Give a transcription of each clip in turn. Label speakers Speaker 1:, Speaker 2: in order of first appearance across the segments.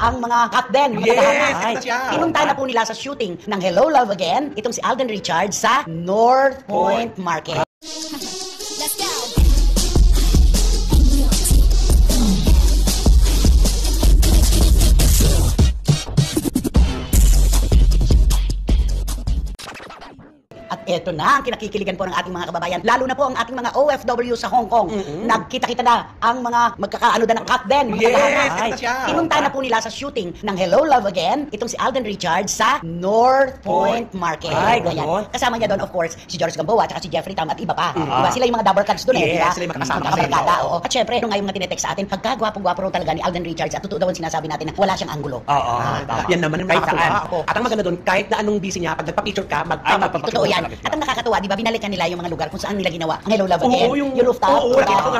Speaker 1: ang mga cut din.
Speaker 2: Yes,
Speaker 1: pinunta na po nila sa shooting ng Hello Love Again, itong si Alden Richards sa North Point Market.
Speaker 3: Let's go.
Speaker 1: At eto na ang kinakikiligan po ng ating mga kababayan, lalo na po ang ating mga OFW sa Hong Kong. Nagkita-kita na ang mga magkakaano na ng cut din. Pinunta na po nila sa shooting ng Hello Love Again, itong si Alden Richards sa North Point Market. Kasama niya doon, of course, si George Gamboa at si Jeffrey Tam at iba pa. Diba? Sila yung mga double cuts doon diba?
Speaker 2: Sila yung makakasama
Speaker 1: At syempre, nung ngayon nga tinetext sa atin, pagkagwapo-gwapo raw talaga ni Alden Richards at totoo daw ang sinasabi natin na wala siyang anggulo.
Speaker 2: Yan naman ang kahit saan. At ang maganda doon, kahit na anong busy niya, pag nagpa-picture ka,
Speaker 1: totoo yan. At ang nakakatuwa, di ba, binalikan nila yung mga lugar kung saan nila ginawa ang Hello Love Again. Yung rooftop,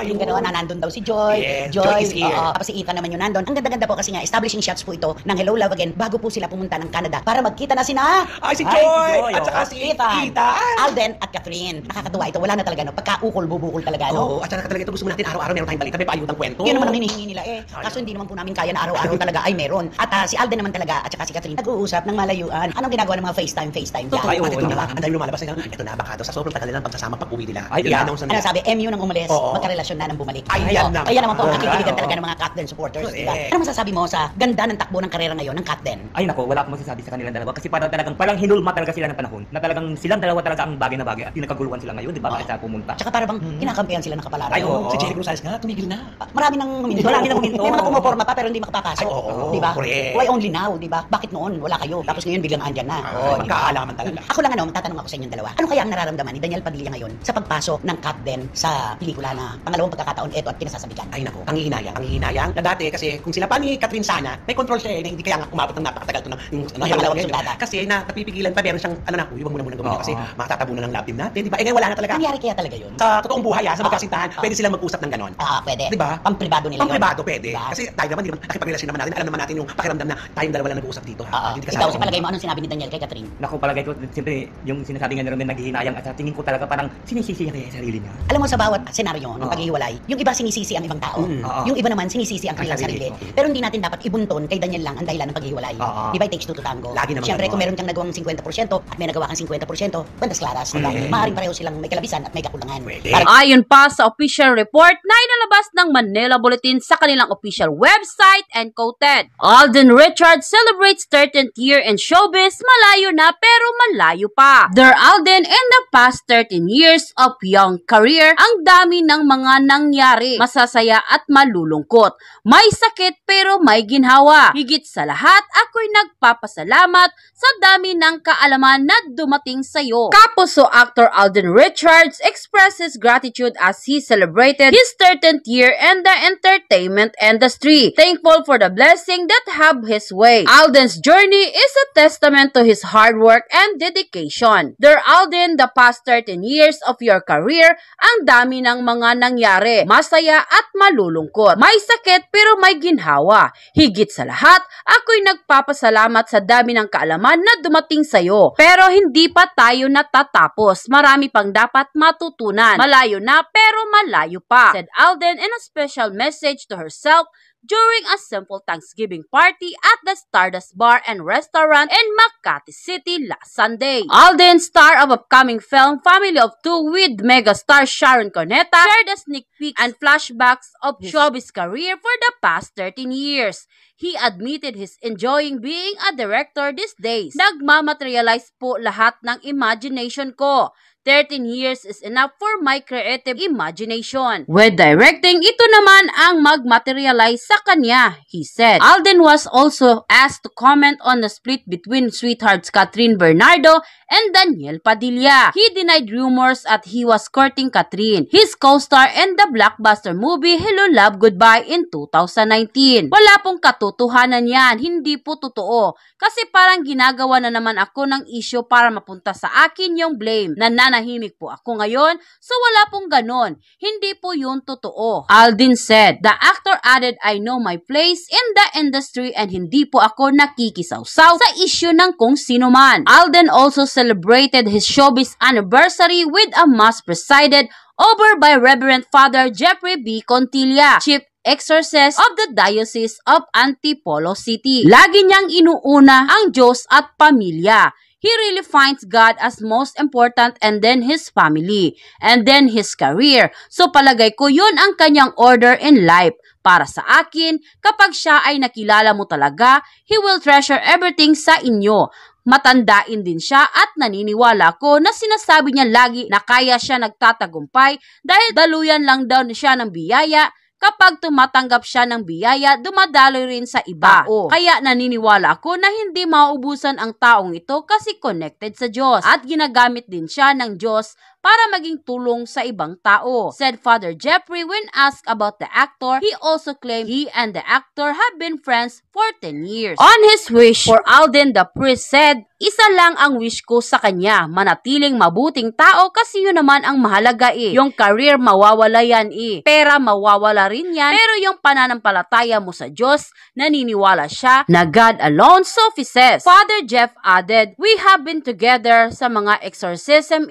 Speaker 1: yung gano'n na nandun daw si Joy. Joy is here. Tapos si Ethan naman yung nandun. Ang ganda-ganda po kasi nga, establishing shots po ito ng Hello Love Again bago po sila pumunta ng Canada para magkita na sina
Speaker 2: si Joy! At saka si
Speaker 1: Ethan, Alden at Catherine. Nakakatuwa ito. Wala na talaga, no? Pagka-ukol, bubukol talaga, no?
Speaker 2: At saka talaga ito, gusto mo natin araw-araw meron tayong balita, may paayudang kwento.
Speaker 1: Yun naman ang hinihingi nila Kaso hindi naman po namin kaya na araw-araw talaga ay meron. At si Alden naman talaga at saka si Catherine nag-uusap ng malayuan. Anong ginagawa ng mga FaceTime yan?
Speaker 2: Ang dami lumalabas na ito na baka daw sa sobrang tagal nilang pagsasama pag-uwi nila.
Speaker 1: Ano sabi, MU nang umalis, magkarelasyon na nang bumalik. Kaya naman po ang nakikiligan talaga ng mga Catden supporters. Ano masasabi mo sa ganda ng takbo ng karera ngayon ng Catden?
Speaker 4: Ay nako, wala akong masasabi sa kanilang dalawa kasi parang hinulma talaga sila ng panahon. Na talagang silang dalawa talaga ang bagay na bagay at pinagkaguluhan sila ngayon, di ba? Bakit sila pumunta?
Speaker 1: Tsaka para bang kinakampihan sila ng kapalaran.
Speaker 2: Si Jerry Rosales nga, tumigil na.
Speaker 1: Marami nang huminto. May mga pumuporma pa pero hindi makapapasok. Di ba? Why only now, di ba? Bakit noon wala kayo? Tapos ngayon biglang andyan na.
Speaker 2: Magkaalaman talaga.
Speaker 1: Ako lang tatanong ako sa inyong dalawa. Ano kaya ang nararamdaman ni Daniel Padilla ngayon sa pagpasok ng Catden sa pelikula na pangalawang pagkakataon ito at pinasasabikan?
Speaker 2: Ay nako, panghihinayang na dati kasi kung sila pa ni Catherine sana, may control siya hindi kaya nga umabot ng napakatagal to ng pangalawang sultata. Kasi napipigilan pa, meron siyang iwan muna gawin kasi makatatabunan ng love team natin, di ba? Ngayon wala na talaga.
Speaker 1: Nangyari kaya talaga yun?
Speaker 2: Sa totoong buhay sa magkasintahan, pwede silang mag-usap ng ganon.
Speaker 1: Pwede.
Speaker 2: Di ba?
Speaker 1: Pang-pribado nila yun.
Speaker 2: Pang-pribado pwede. Kasi tayo naman, di ba, nakipagrelasyon naman natin, alam naman natin yung pakiramdam na tayong dalawa lang nag-uusap dito.
Speaker 1: Ikaw, sa palagay mo, anong sinabi ni Daniel kay Catherine?
Speaker 4: Naku, palagay ko, siyempre, yung sinasabi nga namin naghihinayang at sa tingin ko talaga parang sinisisi niya kaya sarili niya.
Speaker 1: Alam mo, sa bawat senaryo ng paghihiwalay, yung iba sinisisi ang ibang tao. Yung iba naman sinisisi ang kanilang sarili. Pero hindi natin dapat ibunton kay Daniel lang ang dahilan ng paghihiwalay. Di ba, it takes two to tango. Siyempre, kung meron kang nagawang 50% at may nagawa kang 50%, bandas klaras. Maaaring pareho silang may kalabisan at may kakulangan.
Speaker 5: Ayon pa sa official report na inalabas ng Manila Bulletin sa kanilang official website and quoted, Alden Richards celebrates 13th year in showbiz, malayo na pero malayo pa. Dear Alden, in the past 13 years of young career, ang dami ng mga nangyari, masasaya at malulungkot. May sakit pero may ginhawa. Higit sa lahat, ako'y nagpapasalamat sa dami ng kaalaman na dumating sa'yo. Kapuso actor Alden Richards expresses gratitude as he celebrated his 13th year in the entertainment industry. Thankful for the blessing that have his way. Alden's journey is a testament to his hard work and dedication. Dear Alden, the past 13 years of your career, ang dami ng mga nangyari, masaya at malulungkot. May sakit pero may ginhawa. Higit sa lahat, ako'y nagpapasalamat sa dami ng kaalaman na dumating sa'yo. Pero hindi pa tayo natatapos. Marami pang dapat matutunan. Malayo na pero malayo pa, said Alden in a special message to herself during a simple Thanksgiving party at the Stardust Bar and Restaurant in Makati City last Sunday. Alden, star of upcoming film Family of Two with megastar Sharon Cuneta, shared a sneak peek and flashbacks of showbiz career for the past 13 years. He admitted he's enjoying being a director these days. Nagmamaterialize po lahat ng imagination ko. 13 years is enough for my creative imagination. With directing, ito naman ang mag-materialize sa kanya, he said. Alden was also asked to comment on the split between sweethearts Catherine Bernardo and Daniel Padilla. He denied rumors that he was courting Catherine, his co-star in the blockbuster movie Hello Love Goodbye in 2019. Wala pong katotohanan yan, hindi po totoo. Kasi parang ginagawa na naman ako ng issue para mapunta sa akin yung blame. Nananahimik po ako ngayon, so wala pong ganon. Hindi po yun totoo. Alden said, the actor added, I know my place in the industry and hindi po ako nakikisawsaw sa issue ng kung sino man. Alden also celebrated his showbiz anniversary with a mass presided over by Reverend Father Jeffrey B. Contilla, Chief exorcist of the Diocese of Antipolo City. Lagi niyang inuuna ang Diyos at pamilya. He really finds God as most important and then his family, and then his career. So palagay ko yun ang kanyang order in life. Para sa akin, kapag siya ay nakilala mo talaga, he will treasure everything sa inyo. Matandain din siya at naniniwala ko na sinasabi niya lagi na kaya siya nagtatagumpay dahil daluyan lang daw siya ng biyaya. Kapag tumatanggap siya ng biyaya, dumadaloy rin sa iba. Kaya naniniwala ako na hindi mauubusan ang taong ito kasi connected sa Diyos at ginagamit din siya ng Diyos para maging tulong sa ibang tao. Said Father Jeffrey when asked about the actor, he also claimed he and the actor have been friends for 10 years. On his wish for Alden, the priest said, isa lang ang wish ko sa kanya, manatiling mabuting tao kasi yun naman ang mahalaga Yung career mawawala yan Pera mawawala rin yan, pero yung pananampalataya mo sa Diyos, naniniwala siya na God alone, Sophie says. Father Jeff added, we have been together sa mga exorcism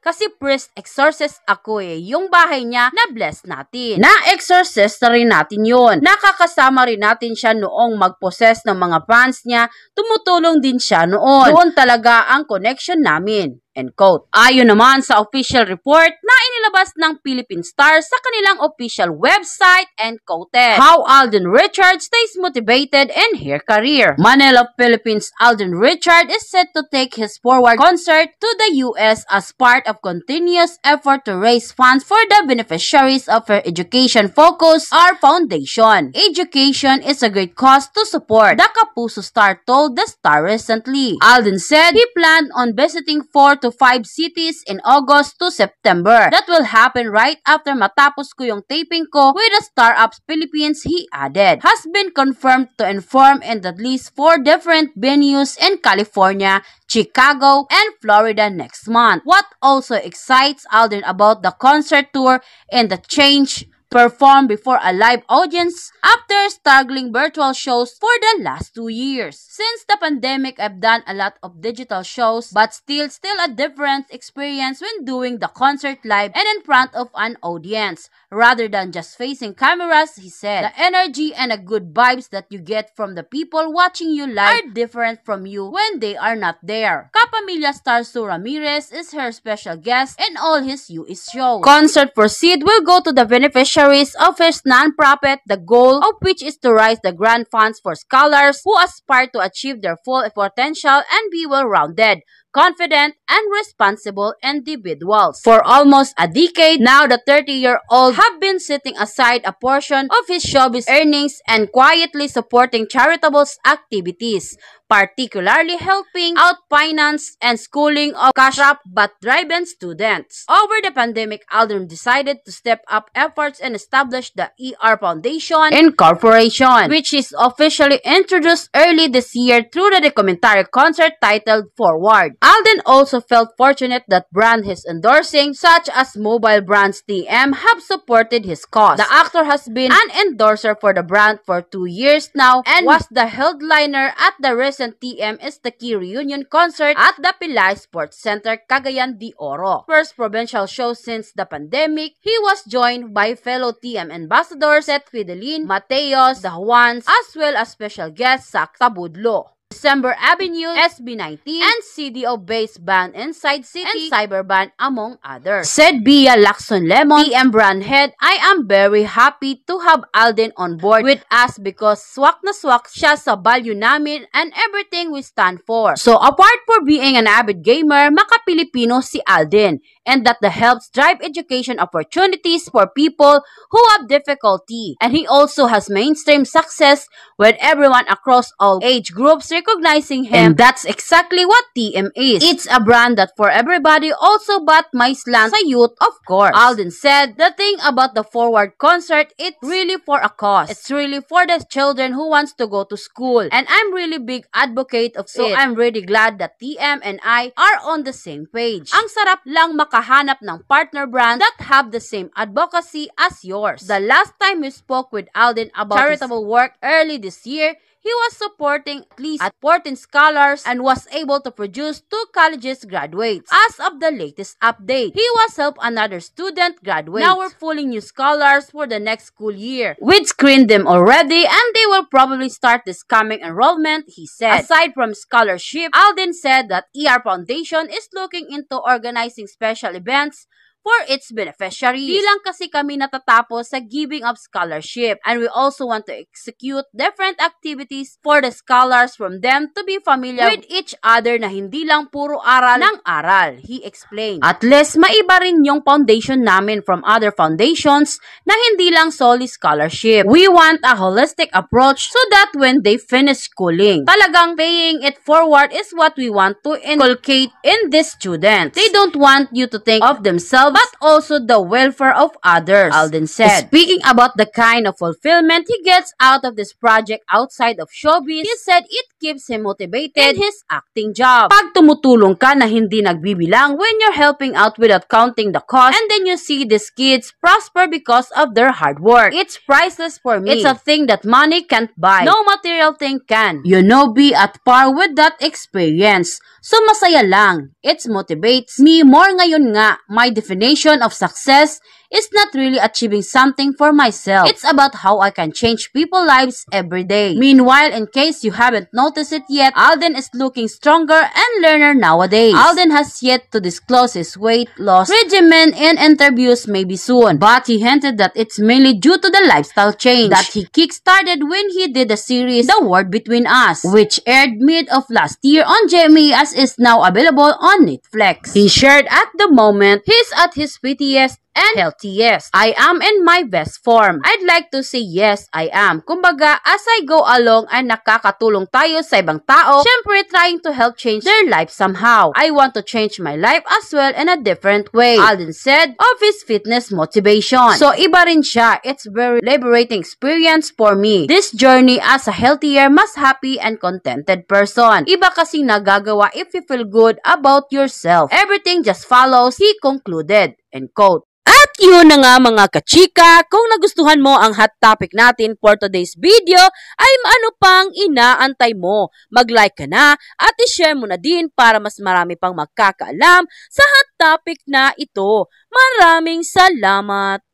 Speaker 5: kasi priest exorcist ako yung bahay niya na bless natin. Na-exorcist na rin natin yun. Nakakasama rin natin siya noong mag-possess ng mga fans niya, tumutulong din siya noon. Doon talaga ang connection namin. End quote. Ayon naman sa official report na inilabas ng Philippine Star sa kanilang official website and quoted, how Alden Richards stays motivated in her career. Manila, Philippines Alden Richard is set to take his forward concert to the US as part of continuous effort to raise funds for the beneficiaries of her education focus, our foundation. Education is a great cause to support, the Kapuso Star told the Star recently. Alden said he planned on visiting 4 to 5 cities in August to September. That will happen right after matapos ko yung taping ko with the Star Ups Philippines, he added. Has been confirmed to inform in at least 4 different venues in California, Chicago, and Florida next month. What also excites Alden about the concert tour and the change perform before a live audience after struggling virtual shows for the last 2 years. Since the pandemic, I've done a lot of digital shows, but still a different experience when doing the concert live and in front of an audience, rather than just facing cameras, he said. The energy and the good vibes that you get from the people watching you live are different from you when they are not there. Kapamilya star Sue Ramirez is her special guest in all his US shows. Concert proceeds will go to the beneficiaries of his non-profit, the goal of which is to raise the grant funds for scholars who aspire to achieve their full potential and be well-rounded, confident, and responsible individuals. For almost a decade now, the 30-year-old have been setting aside a portion of his showbiz earnings and quietly supporting charitable activities, particularly helping out finance and schooling of cash-strapped but driven students. Over the pandemic, Alden decided to step up efforts and establish the ER Foundation Incorporation, which is officially introduced early this year through the documentary concert titled Forward. Alden also felt fortunate that brands he's endorsing, such as mobile brands TM, have supported his cause. The actor has been an endorser for the brand for 2 years now and was the headliner at the recent TM is the Key reunion concert at the Pilay Sports Center, Cagayan de Oro. First provincial show since the pandemic, he was joined by fellow TM ambassadors Seth Fidelin, Mateos, the Juans, as well as special guest Sak Tabudlo, December Avenue, SB19, and CDO-based band Inside City and Cyberband, among others. Said Bia Lacson Lemon, TM brand head, I am very happy to have Alden on board with us because swak na swak siya sa value namin and everything we stand for. So apart for being an avid gamer, maka-Pilipino si Alden, and that helps drive education opportunities for people who have difficulty. And he also has mainstream success with everyone across all age groups recognizing him. And that's exactly what TM is. It's a brand that for everybody, also but may slant sa youth, of course. Alden said, the thing about the Forward concert, it's really for a cause. It's really for the children who wants to go to school. And I'm really big advocate of it. So I'm really glad that TM and I are on the same page. Ang sarap lang makahanap ng partner brand that have the same advocacy as yours. The last time we spoke with Alden about charitable work early this year, he was supporting at least 14 scholars and was able to produce 2 colleges graduates. As of the latest update, he was helped another student graduate. Now we're pulling new scholars for the next school year. We'd screened them already and they will probably start this coming enrollment, he said. Aside from scholarship, Alden said that ER Foundation is looking into organizing special events for its beneficiaries. Di lang kasi kami natatapos sa giving of scholarship, and we also want to execute different activities for the scholars from them to be familiar with each other na hindi lang puro aral ng aral, he explained. At least maiba rin yung foundation namin from other foundations na hindi lang solely scholarship. We want a holistic approach so that when they finish schooling, talagang paying it forward is what we want to inculcate in these students. They don't want you to think of themselves but also the welfare of others, Alden said. Speaking about the kind of fulfillment he gets out of this project outside of showbiz, he said it keeps him motivated in his acting job. Pag tumutulong ka na hindi nagbibilang when you're helping out without counting the cost, and then you see these kids prosper because of their hard work, it's priceless for me. It's a thing that money can't buy. No material thing can. You know, be at par with that experience. So masaya lang. It motivates me more ngayon nga. My definition of success is not really achieving something for myself. It's about how I can change people's lives every day. Meanwhile, in case you haven't noticed it yet, Alden is looking stronger and learner nowadays. Alden has yet to disclose his weight loss regimen in interviews maybe soon, but he hinted that it's mainly due to the lifestyle change that he kick-started when he did the series The War Between Us, which aired mid of last year on GMA as is now available on Netflix. He shared at the moment he's at his prettiest and healthiest. I am in my best form. I'd like to say yes, I am. Kumbaga, as I go along ay nakakatulong tayo sa ibang tao, syempre trying to help change their life somehow. I want to change my life as well in a different way, Alden said of his fitness motivation. So iba rin siya. It's very liberating experience for me. This journey as a healthier, mas happy and contented person. Iba kasing nagagawa if you feel good about yourself. Everything just follows, he concluded. End quote. At yun na nga mga kachika, kung nagustuhan mo ang hot topic natin for today's video, ay ano pang inaantay mo? Mag-like ka na at i-share mo na din para mas marami pang magkakaalam sa hot topic na ito. Maraming salamat!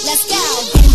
Speaker 3: Let's go.